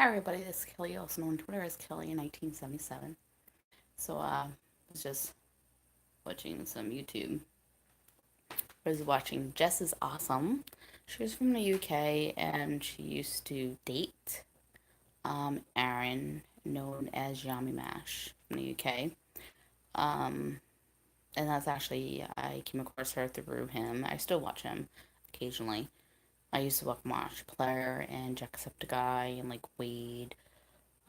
Hi everybody, this is Kelly, also known on Twitter as Kelly in 1977. So I was just watching some YouTube. I was watching Jess is Awesome. She was from the UK and she used to date Aaron, known as Yami Mash from the UK. Um, and that's actually, I came across her through him. I still watch him occasionally. I used to watch Markiplier and Jacksepticeye and like Wade,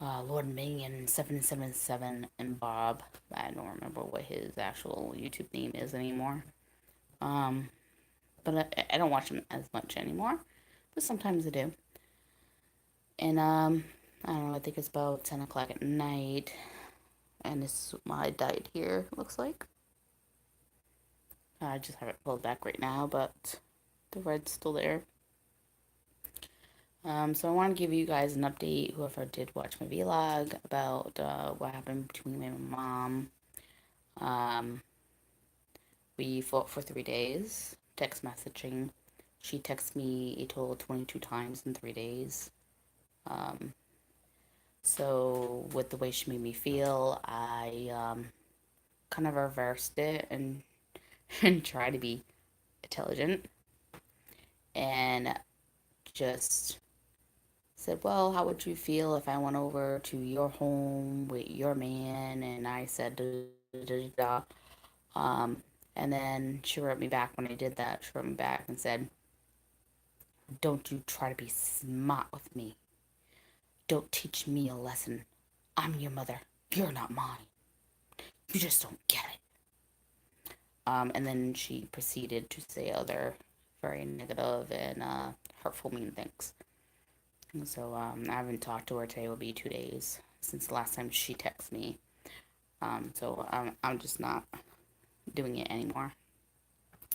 Lord Minion 777 and Bob. I don't remember what his actual YouTube name is anymore. Um, but I don't watch him as much anymore. But sometimes I do. And I don't know. I think it's about 10 o'clock at night, and this is my diet here. Looks like I just have it pulled back right now, but the red's still there. So I want to give you guys an update, whoever did watch my vlog, about what happened between me and my mom. Um, We fought for 3 days, text messaging. She texted me a total of 22 times in 3 days. Um, so, with the way she made me feel, I kind of reversed it and, and tried to be intelligent and just said, well, how would you feel if I went over to your home with your man? And I said, da, da, da, da. And then she wrote me back when I did that. She wrote me back and said, don't you try to be smart with me. Don't teach me a lesson. I'm your mother. You're not mine. You just don't get it. And then she proceeded to say other very negative and hurtful, mean things. And so I haven't talked to her today. It will be 2 days since the last time she texted me. So I'm just not doing it anymore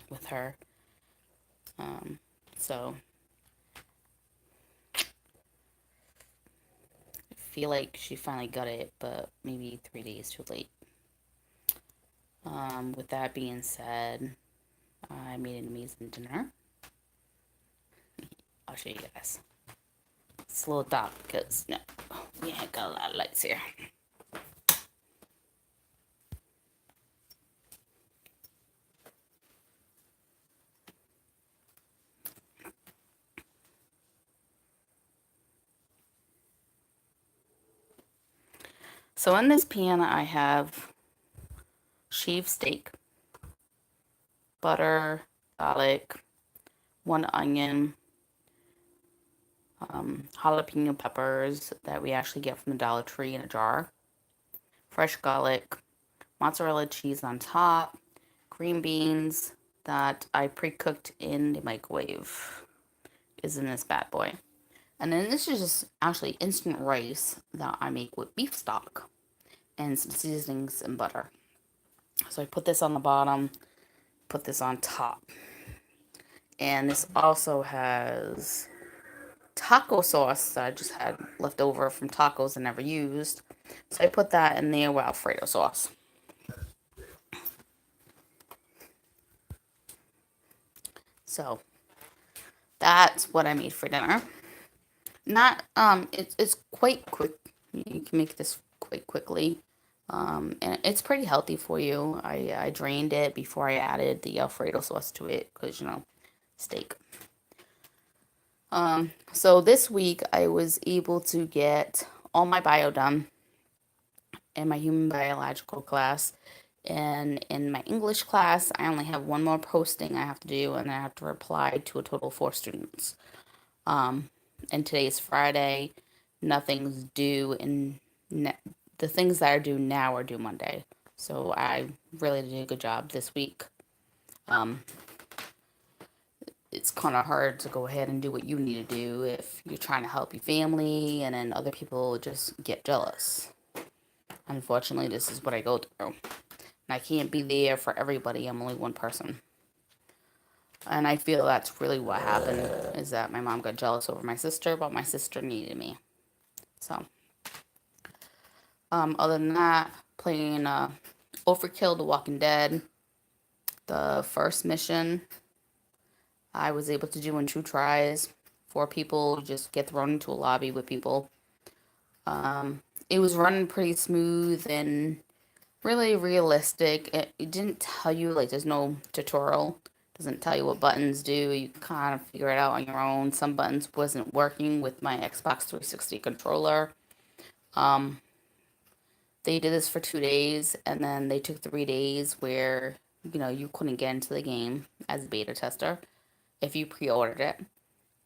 with her. So I feel like she finally got it, but maybe 3 days too late. With that being said, I made an amazing dinner. I'll show you guys. It's a little dark because no, we ain't got a lot of lights here. So in this pan, I have shaved steak, butter, garlic, 1 onion, jalapeno peppers that we actually get from the Dollar Tree in a jar, fresh garlic, mozzarella cheese on top, green beans that I pre-cooked in the microwave is in this bad boy. And then this is just actually instant rice that I make with beef stock and some seasonings and butter. So I put this on the bottom, put this on top. And this also has taco sauce that I just had left over from tacos I never used. So I put that in there with Alfredo sauce. So that's what I made for dinner. Not it's quite quick. You can make this quite quickly. And it's pretty healthy for you. I drained it before I added the Alfredo sauce to it because, steak. So this week I was able to get all my bio done in my human biological class. And in my English class, I only have one more posting I have to do, and I have to reply to a total of 4 students. And today's Friday. Nothing's due, and the things that are due now are due Monday. So I really did a good job this week. Um, it's kind of hard to go ahead and do what you need to do if you're trying to help your family, and then other people just get jealous. Unfortunately, this is what I go through. And I can't be there for everybody. I'm only one person. And I feel that's really what happened, is that my mom got jealous over my sister, but my sister needed me. So, other than that, playing Overkill, The Walking Dead, the first mission, I was able to do in 2 tries. 4 people, you just get thrown into a lobby with people. It was running pretty smooth and really realistic. It didn't tell you, like, there's no tutorial. It doesn't tell you what buttons do. You kind of figure it out on your own. Some buttons wasn't working with my Xbox 360 controller. Um, they did this for 2 days, and then they took 3 days where, you couldn't get into the game as a beta tester if you pre-ordered it.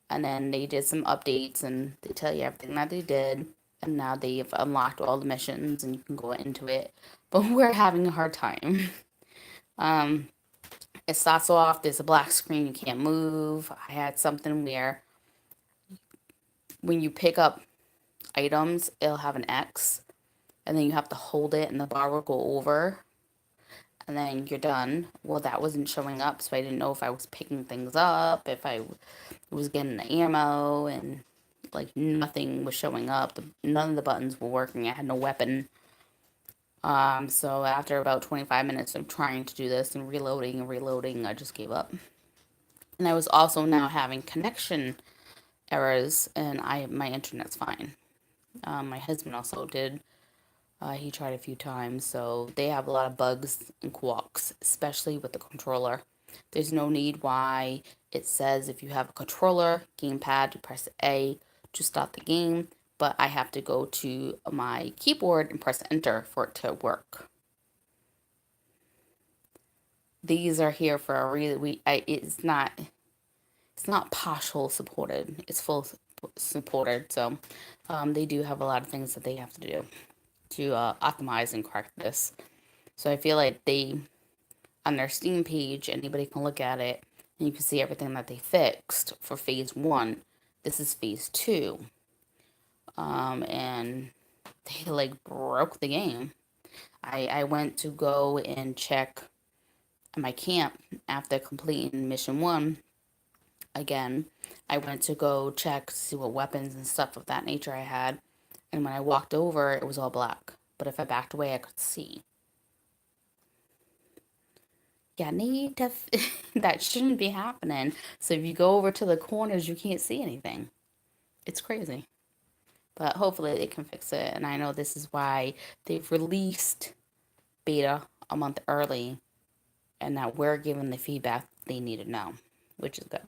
And then they did some updates, and they tell you everything that they did. And now they've unlocked all the missions, and you can go into it. But we're having a hard time. Um, it starts off, there's a black screen, you can't move. I had something where when you pick up items, it'll have an X, and then you have to hold it, and the bar will go over, and then you're done. Well, that wasn't showing up, so I didn't know if I was picking things up, if I was getting the ammo, and like nothing was showing up. None of the buttons were working. I had no weapon. So after about 25 minutes of trying to do this and reloading, I just gave up. And I was also now having connection errors, and my internet's fine. My husband also did. He tried a few times, so they have a lot of bugs and quirks, especially with the controller. There's no need why it says if you have a controller, gamepad, you press A to start the game, but I have to go to my keyboard and press enter for it to work. These are here for a reason. It's not partial supported. It's full supported. So they do have a lot of things that they have to do to optimize and correct this. So I feel like they, on their Steam page, anybody can look at it and you can see everything that they fixed for phase 1. This is phase 2. And they like broke the game. I went to go and check my camp after completing mission 1. Again, I went to go check to see what weapons and stuff of that nature I had. And when I walked over, it was all black. But if I backed away, I could see. Yeah, need to that shouldn't be happening. So if you go over to the corners, you can't see anything. It's crazy. But hopefully they can fix it. And I know this is why they've released beta a month early, and that we're given the feedback they need to know, which is good.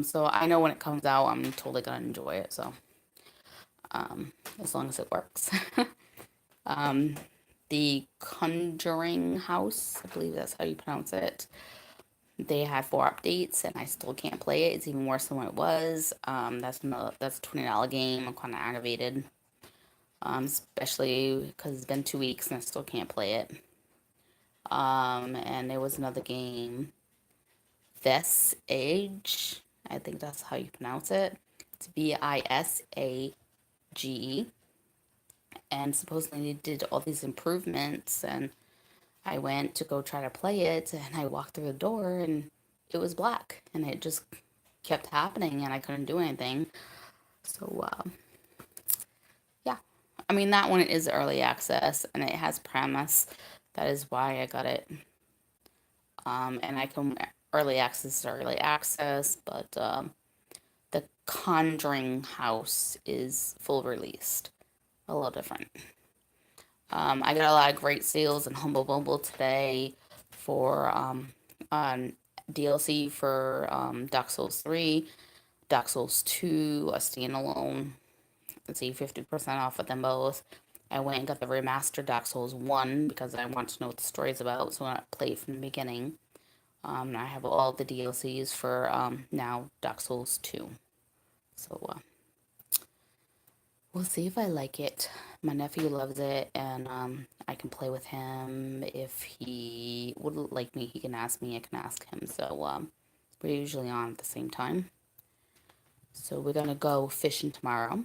So I know when it comes out, I'm totally gonna enjoy it. So as long as it works. The Conjuring House, I believe that's how you pronounce it. They had 4 updates, and I still can't play it. It's even worse than what it was. That's a $20 game. I'm kind of aggravated, especially because it's been 2 weeks and I still can't play it. And there was another game, Visage. I think that's how you pronounce it. It's Visage. And supposedly they did all these improvements, and I went to go try to play it, and I walked through the door, and it was black, and it just kept happening, and I couldn't do anything. So, yeah. I mean, that one is early access, and it has premise. That is why I got it. And I can early access to early access, but the Conjuring House is full released. A little different. I got a lot of great sales in Humble Bumble today for on DLC for Dark Souls 3, Dark Souls 2, a standalone. Let's see, 50% off of them both. I went and got the remastered Dark Souls 1 because I want to know what the story's about, so I play it from the beginning. I have all the DLCs for now Dark Souls 2. So we'll see if I like it. My nephew loves it, and I can play with him. If he would like me, he can ask me. I can ask him. So we're usually on at the same time. So we're gonna go fishing tomorrow,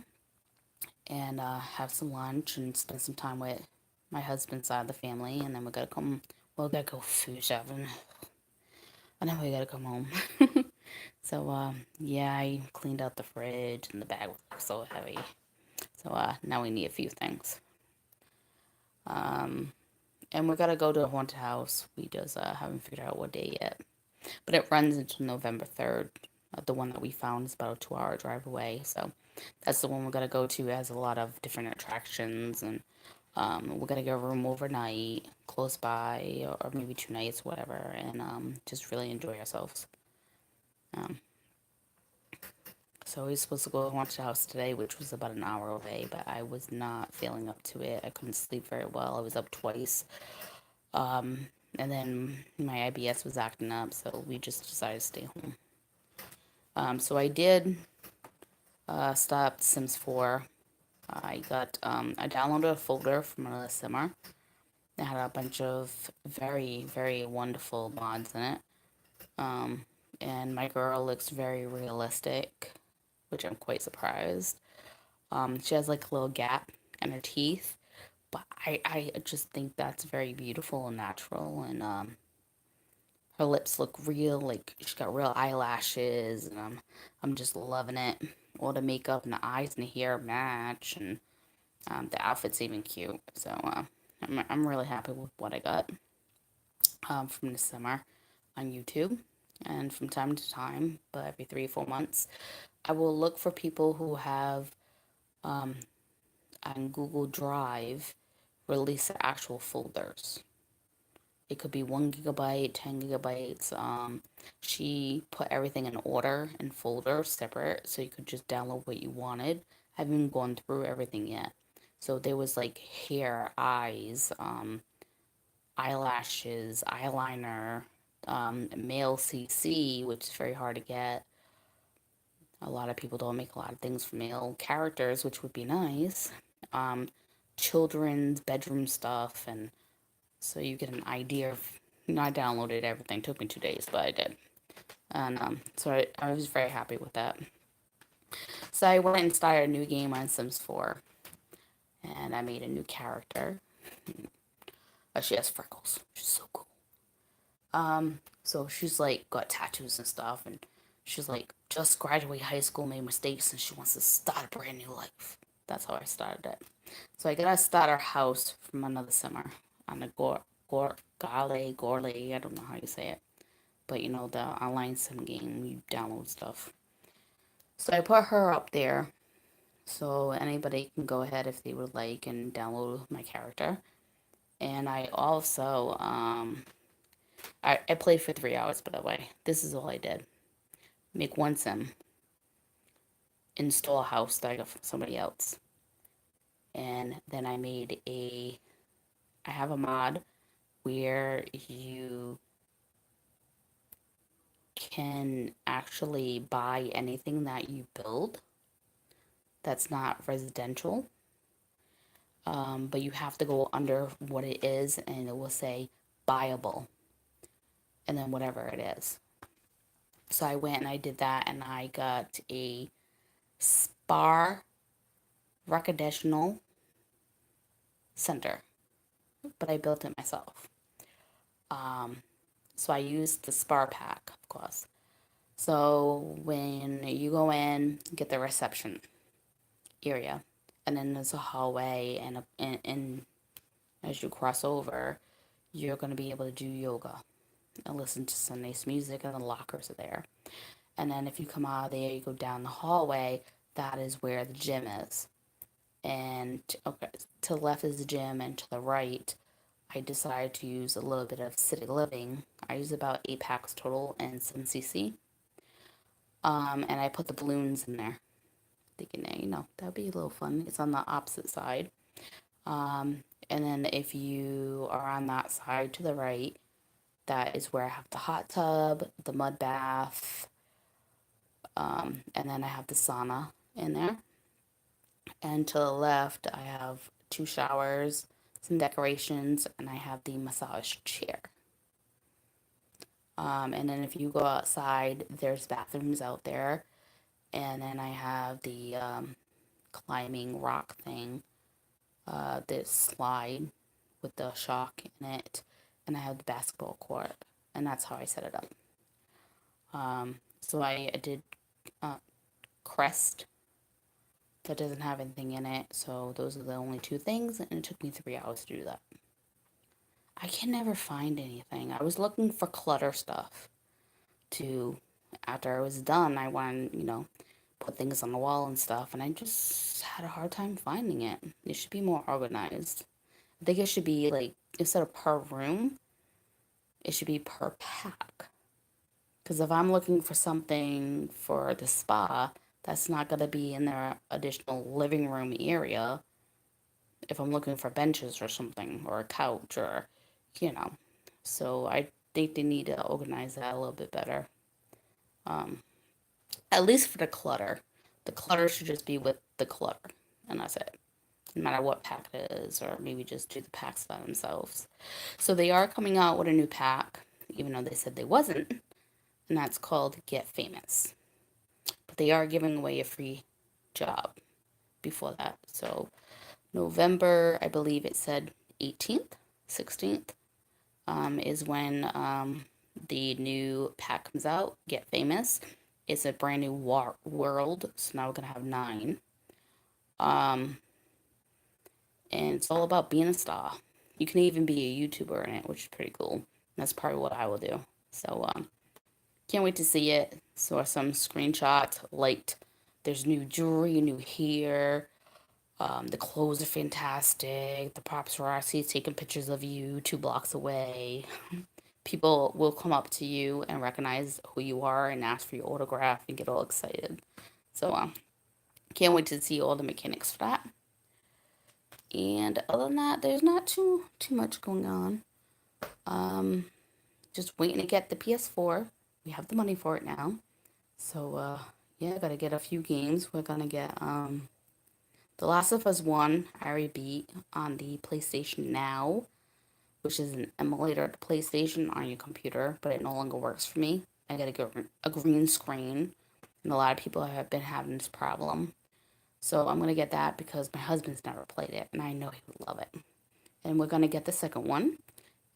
and have some lunch and spend some time with my husband's side of the family, and then we're gonna come. We're gonna go food shopping, and then we gotta come home. So yeah, I cleaned out the fridge, and the bag was so heavy. So now we need a few things. And we're gonna go to a haunted house. We just haven't figured out what day yet. But it runs into November 3rd. The one that we found is about a 2-hour drive away. So That's the one we're gonna go to. It has a lot of different attractions, and we're gonna get a room overnight close by, or maybe 2 nights, whatever, and just really enjoy ourselves. Um, so we were supposed to go and watch the house today, which was about an hour away, but I was not feeling up to it. I couldn't sleep very well. I was up twice. And then my IBS was acting up, so we just decided to stay home. So I did stop Sims 4. I downloaded a folder from another simmer. It had a bunch of very, very wonderful mods in it. And my girl looks very realistic, which I'm quite surprised. She has like a little gap in her teeth, but I just think that's very beautiful and natural. And her lips look real, like she's got real eyelashes, and I'm just loving it. All the makeup and the eyes and the hair match, and the outfit's even cute. So I'm really happy with what I got from the summer on YouTube. And from time to time, but every 3 or 4 months, I will look for people who have on Google Drive release their actual folders. It could be 1 GB, 10 GB. She put everything in order in folders separate, so you could just download what you wanted. I haven't even gone through everything yet. So there was like hair, eyes, eyelashes, eyeliner, male CC, which is very hard to get. A lot of people don't make a lot of things for male characters, which would be nice. Um, Children's bedroom stuff, and so you get an idea of. I downloaded everything. It took me 2 days, but I did, and so I was very happy with that. So I went and started a new game on Sims 4, and I made a new character. She has freckles. She's so cool. So she's like got tattoos and stuff, and she's like just graduated high school, made mistakes, and she wants to start a brand new life. That's how I started it. So I gotta start our house from another summer on the Gorley. I don't know how you say it, but you know the online sim game you download stuff. So I put her up there, so anybody can go ahead if they would like and download my character. And I also I played for 3 hours, by the way. This is all I did. Make one sim, install a house that I got from somebody else, and then I have a mod where you can actually buy anything that you build that's not residential, but you have to go under what it is, and it will say buyable, and then whatever it is. So I went and I did that, and I got a spa recreational center, but I built it myself. So I used the spa pack, of course. So when you go in, get the reception area, and then there's a hallway, and as you cross over, you're going to be able to do yoga and listen to some nice music, and the lockers are there. And then if you come out of there, you go down the hallway, that is where the gym is. And okay, to the left is the gym, and to the right, I decided to use a little bit of City Living. I use about 8 packs total and some CC. And I put the balloons in there. Thinking, that would be a little fun. It's on the opposite side. And then if you are on that side to the right, that is where I have the hot tub, the mud bath, and then I have the sauna in there. And to the left, I have 2 showers, some decorations, and I have the massage chair. And then if you go outside, there's bathrooms out there. And then I have the climbing rock thing, this slide with the shock in it. And I have the basketball court. And that's how I set it up. So I did Crest that doesn't have anything in it. So those are the only 2 things. And it took me 3 hours to do that. I can never find anything. I was looking for clutter stuff to, after I was done, I wanted, put things on the wall and stuff, and I just had a hard time finding it. It should be more organized. I think it should be like, instead of per room, it should be per pack. Because if I'm looking for something for the spa, that's not going to be in their additional living room area. If I'm looking for benches or something, or a couch, or, you know. So I think they need to organize that a little bit better. Um, at least for the clutter. The clutter should just be with the clutter, and that's it. No matter what pack it is, or maybe just do the packs by themselves. So they are coming out with a new pack, even though they said they wasn't, and that's called Get Famous. But they are giving away a free job before that. So November, I believe it said 18th, 16th, is when the new pack comes out, Get Famous. It's a brand new world, so now we're going to have 9. Um, and it's all about being a star. You can even be a YouTuber in it, which is pretty cool. That's probably what I will do. So, can't wait to see it. Saw some screenshots, liked. There's new jewelry, new hair. The clothes are fantastic. The paparazzi is taking pictures of you 2 blocks away. People will come up to you and recognize who you are and ask for your autograph and get all excited. So, can't wait to see all the mechanics for that. And other than that, there's not too much going on. Just waiting to get the PS4. We have the money for it now. So, yeah, gotta get a few games. We're gonna get, The Last of Us 1, I already beat on the PlayStation Now, which is an emulator of the PlayStation on your computer, but it no longer works for me. I gotta get a green screen, and a lot of people have been having this problem. So I'm gonna get that because my husband's never played it, and I know he would love it. And we're gonna get the second one,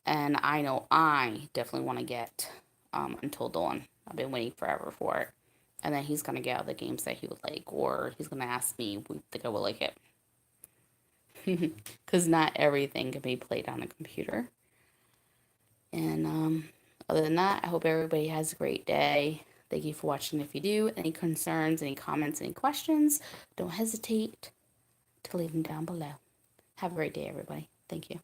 and I know I definitely want to get Until Dawn. I've been waiting forever for it. And then he's gonna get other games that he would like, or he's gonna ask me if we think I would like it. Because not everything can be played on a computer. And other than that, I hope everybody has a great day. Thank you for watching. If you do, any concerns, any comments, any questions, don't hesitate to leave them down below. Have a great day, everybody. Thank you.